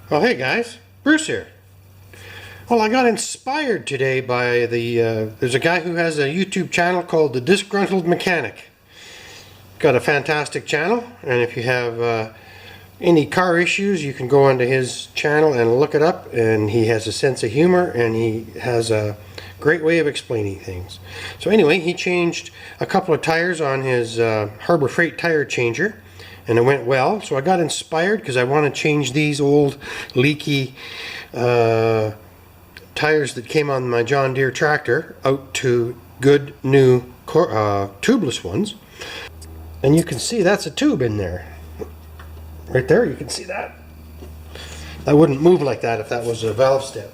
Oh, hey guys, Bruce here. Well, I got inspired today by there's a guy who has a YouTube channel called The Disgruntled Mechanic. Got a fantastic channel, and if you have any car issues, you can go onto his channel and look it up, and he has a sense of humor, and he has a great way of explaining things. So anyway, he changed a couple of tires on his Harbor Freight tire changer, and it went well. So I got inspired because I want to change these old leaky tires that came on my John Deere tractor out to good new tubeless ones. And you can see that's a tube in there. Right there, you can see that. That wouldn't move like that if that was a valve stem.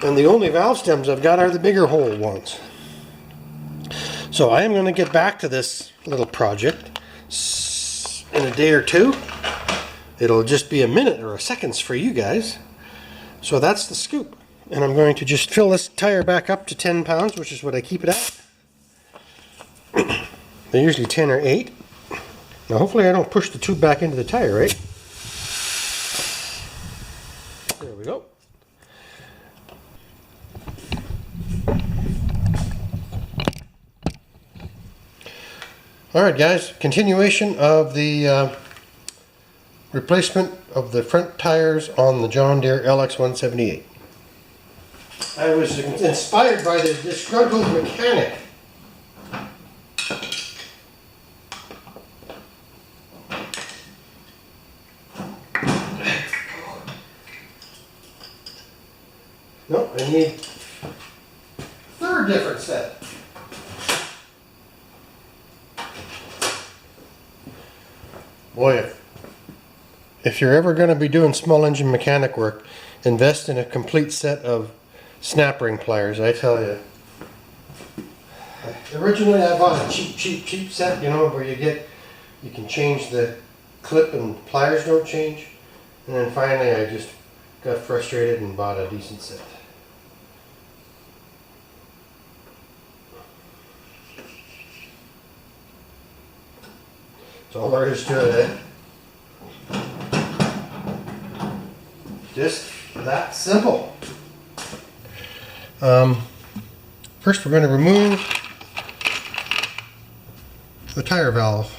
And the only valve stems I've got are the bigger hole ones. So I am going to get back to this little project in a day or two. It'll just be a minute or a seconds for you guys. So that's the scoop. And I'm going to just fill this tire back up to 10 pounds, which is what I keep it at. They're usually 10 or 8. Now hopefully I don't push the tube back into the tire, right? There we go. Alright guys, continuation of the replacement of the front tires on the John Deere LX178. I was inspired by the Disgruntled Mechanic. No, I need a third different set. Boy, if you're ever going to be doing small engine mechanic work, invest in a complete set of snap ring pliers, I tell you. Originally I bought a cheap set, you know, where you can change the clip and pliers don't change. And then finally I just got frustrated and bought a decent set. That's all there is to it, eh? Just that simple. First we're going to remove the tire valve.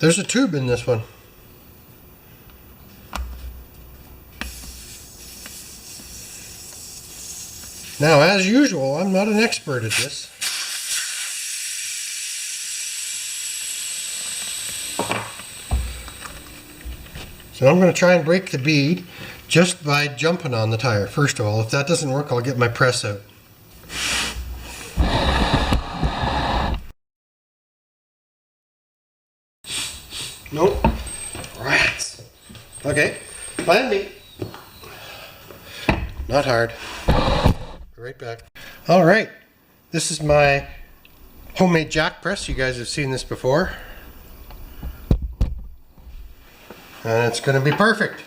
There's a tube in this one. Now, as usual, I'm not an expert at this. So I'm going to try and break the bead just by jumping on the tire. First of all, if that doesn't work, I'll get my press out. Nope. Rats. Okay. Plan B. Not hard. Be right back. All right. This is my homemade jack press. You guys have seen this before. And it's going to be perfect.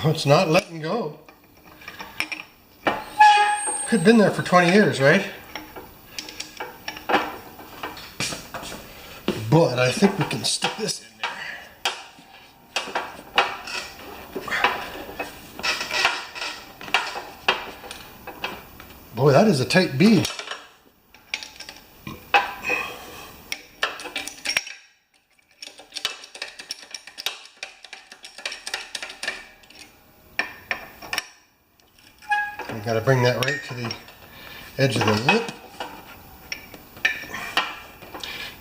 Oh, it's not letting go. Could have been there for 20 years, right? But I think we can stick this in there. Boy, that is a tight bead. I gotta bring that right to the edge of the lip.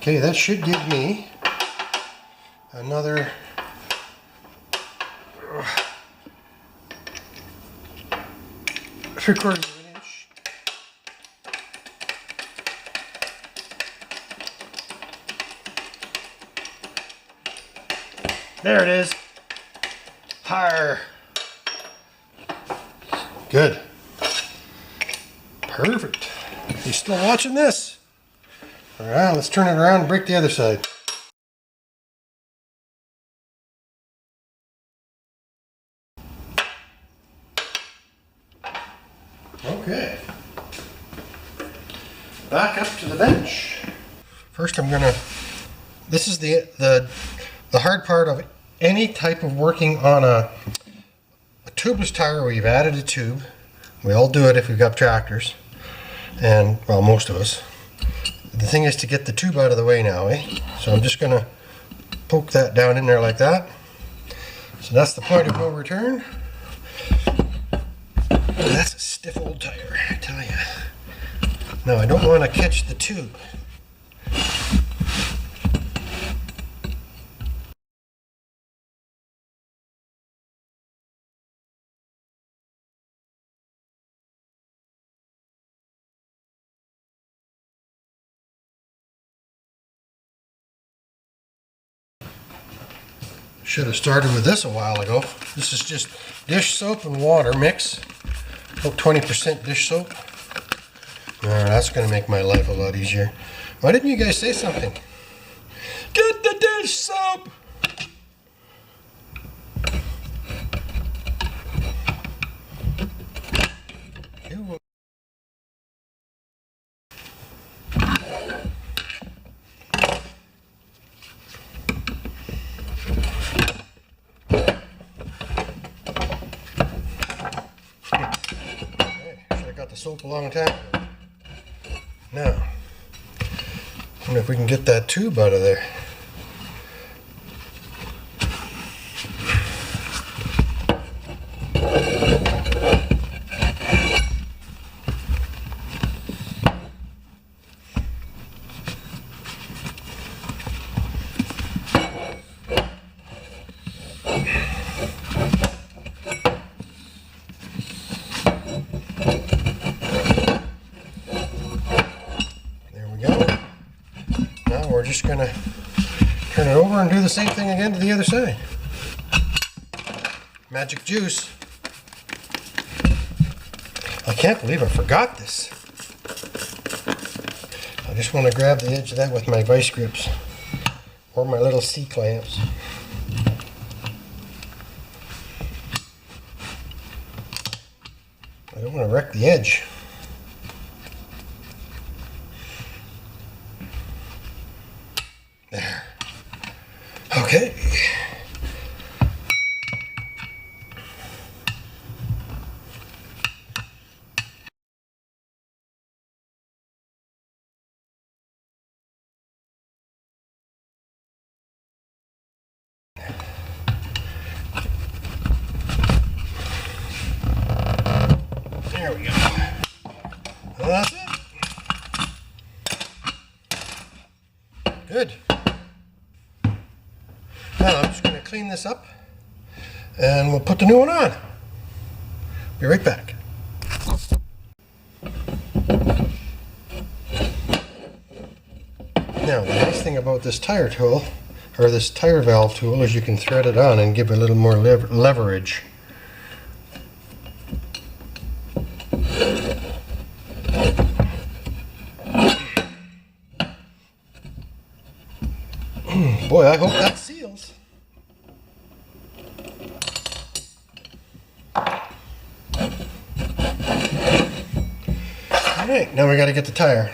Okay, that should give me another ¾ of an inch. There it is. Tyre. Good. Perfect. You still watching this? Alright, let's turn it around and break the other side. Okay. Back up to the bench. First I'm gonna, this is the hard part of any type of working on a tubeless tire where you've added a tube. We all do it if we've got tractors, and well, most of us. The thing is to get the tube out of the way now, eh? So I'm just gonna poke that down in there like that. So that's the point of no return. Oh, that's a stiff old tire, I tell you. Now I don't want to catch the tube. Should have started with this a while ago. This is just dish soap and water mix. About 20% dish soap. That's going to make my life a lot easier. Why didn't you guys say something? Get the dish soap! The soap a long time. Now, I wonder if we can get that tube out of there. We're just going to turn it over and do the same thing again to the other side. Magic juice. I can't believe I forgot this. I just want to grab the edge of that with my vice grips or my little C-clamps. I don't want to wreck the edge. There. Okay. There we go. Well, that's it. Good. Now I'm just going to clean this up and we'll put the new one on. Be right back. Now the nice thing about this tire tool, or this tire valve tool, is you can thread it on and give it a little more leverage. Boy, I hope that seals. Alright, now we got to get the tire.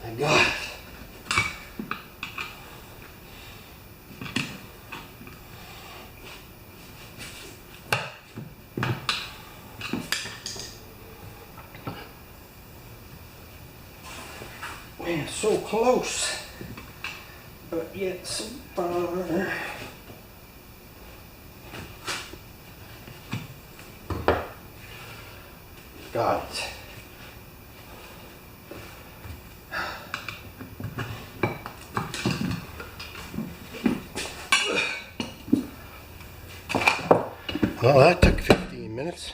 I got it. Man, so close, but yet so far. Got it. Well, that took 15 minutes.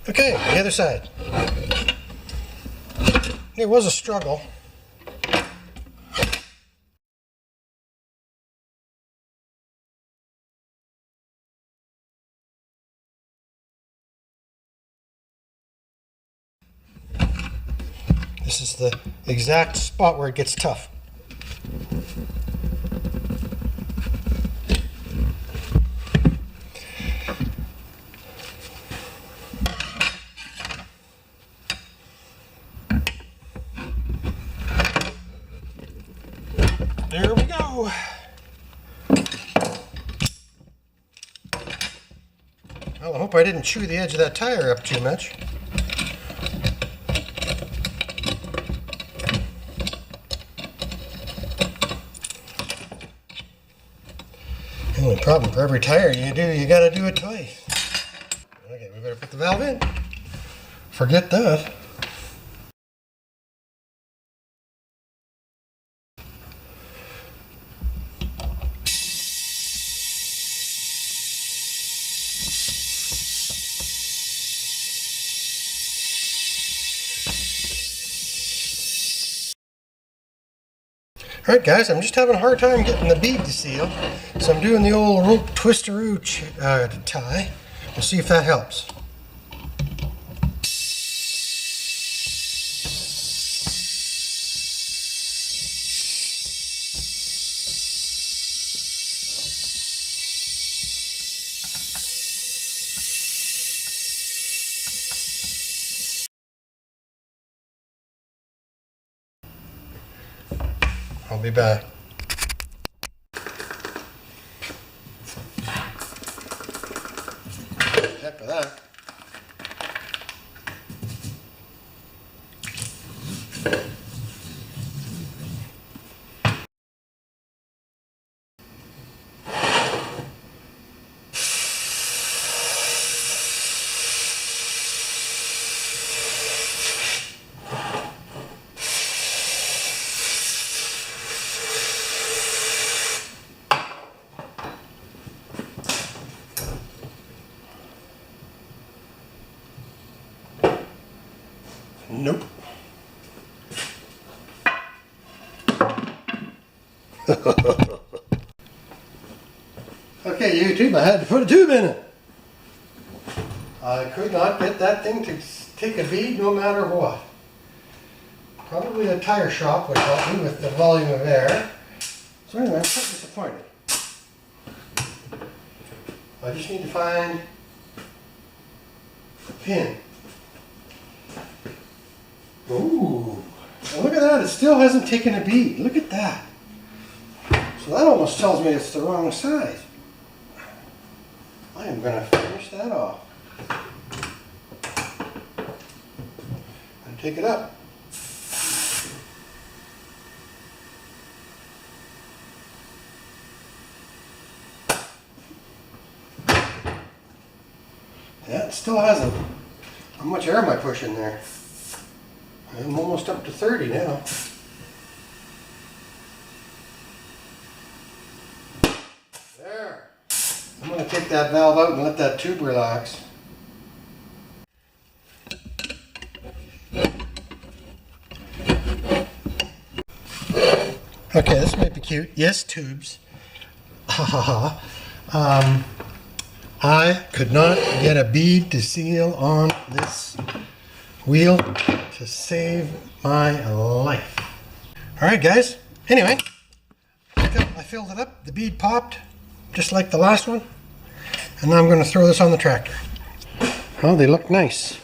Okay, the other side. It was a struggle. This is the exact spot where it gets tough. There we go. Well, I hope I didn't chew the edge of that tire up too much. The only problem, for every tire you do, you gotta do it twice. Okay, we better put the valve in. Forget that. Alright guys, I'm just having a hard time getting the bead to seal, so I'm doing the old rope twisteroo tie. We'll see if that helps. I'll be back. Heck with that. Nope. Okay, YouTube, I had to put a tube in it. I could not get that thing to take a bead no matter what. Probably a tire shop would help me with the volume of air. So anyway, I'm quite disappointed. I just need to find a pin. Ooh, now look at that, it still hasn't taken a bead. Look at that. So that almost tells me it's the wrong size. I am going to finish that off. And take it up. Yeah, it still hasn't. How much air am I pushing there? I'm almost up to 30 now. There. I'm going to take that valve out and let that tube relax. Okay, this might be cute. Yes, tubes. Ha ha ha. I could not get a bead to seal on this wheel to save my life. Alright guys, anyway, I filled it up, the bead popped, just like the last one, and now I'm going to throw this on the tractor. Oh, they look nice.